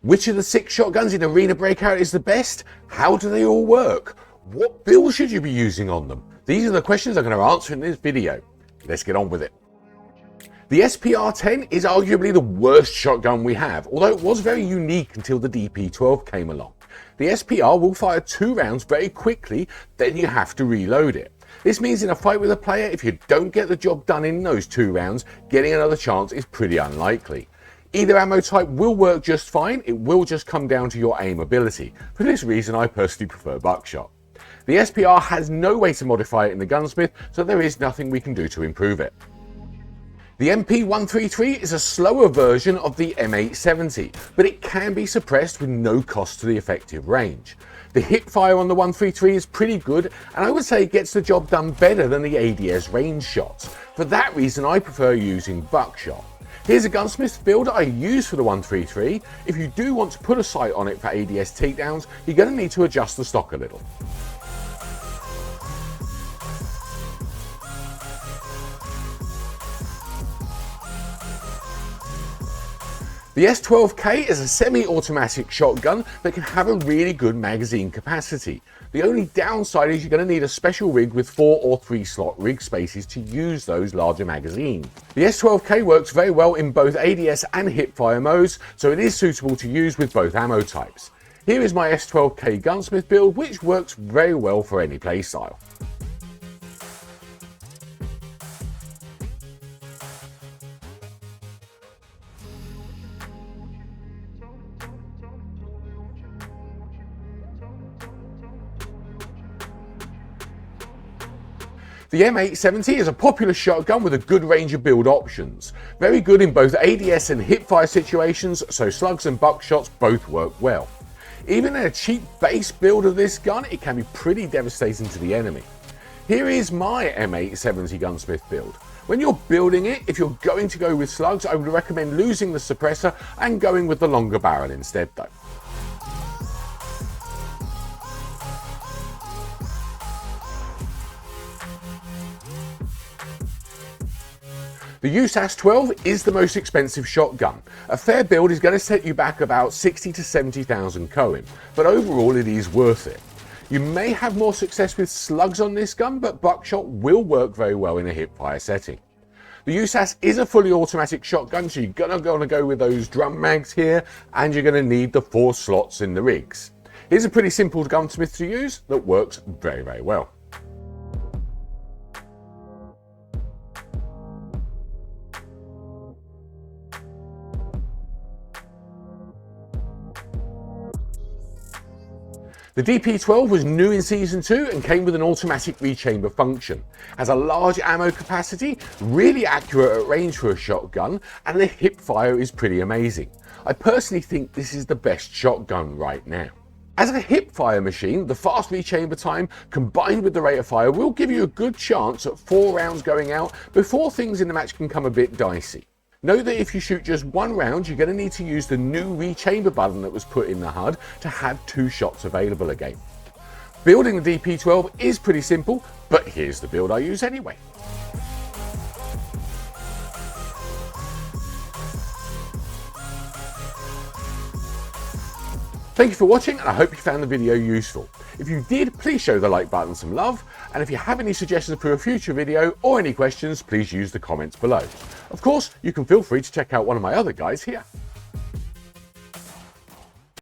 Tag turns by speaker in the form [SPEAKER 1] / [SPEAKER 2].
[SPEAKER 1] Which of the 6 shotguns in Arena Breakout is the best? How do they all work? What build should you be using on them? These are the questions I'm going to answer in this video. Let's get on with it. The SPR-10 is arguably the worst shotgun we have, although it was very unique until the DP-12 came along. The SPR will fire 2 rounds very quickly, then you have to reload it. This means in a fight with a player, if you don't get the job done in those 2 rounds, getting another chance is pretty unlikely. Either ammo type will work just fine, it will just come down to your aim ability. For this reason, I personally prefer buckshot. The SPR has no way to modify it in the Gunsmith, so there is nothing we can do to improve it. The MP133 is a slower version of the M870, but it can be suppressed with no cost to the effective range. The hip fire on the 133 is pretty good, and I would say it gets the job done better than the ADS range shots. For that reason, I prefer using buckshot. Here's a Gunsmith build I use for the 133. If you do want to put a sight on it for ADS takedowns, you're going to need to adjust the stock a little. The S12K is a semi-automatic shotgun that can have a really good magazine capacity. The only downside is you're going to need a special rig with 4 or 3 slot rig spaces to use those larger magazines. The S12K works very well in both ADS and hipfire modes, so it is suitable to use with both ammo types. Here is my S12K Gunsmith build, which works very well for any playstyle. The M870 is a popular shotgun with a good range of build options. Very good in both ADS and hipfire situations, so slugs and buckshots both work well. Even in a cheap base build of this gun, it can be pretty devastating to the enemy. Here is my M870 Gunsmith build. When you're building it, if you're going to go with slugs, I would recommend losing the suppressor and going with the longer barrel instead though. The USAS 12 is the most expensive shotgun. A fair build is going to set you back about 60 to 70,000 coin, but overall it is worth it. You may have more success with slugs on this gun, but buckshot will work very well in a hipfire setting. The USAS is a fully automatic shotgun, so you're going to go with those drum mags here, and you're going to need the 4 slots in the rigs. Here's a pretty simple Gunsmith to use that works very, very well. The DP-12 was new in Season 2 and came with an automatic rechamber function. Has a large ammo capacity, really accurate at range for a shotgun, and the hip fire is pretty amazing. I personally think this is the best shotgun right now. As a hip fire machine, the fast rechamber time combined with the rate of fire will give you a good chance at 4 rounds going out before things in the match can come a bit dicey. Know that if you shoot just 1 round, you're going to need to use the new rechamber button that was put in the HUD to have 2 shots available again. Building the DP-12 is pretty simple, but here's the build I use anyway. Thank you for watching, and I hope you found the video useful. If you did, please show the like button some love, and if you have any suggestions for a future video or any questions, please use the comments below. Of course, you can feel free to check out one of my other guides here.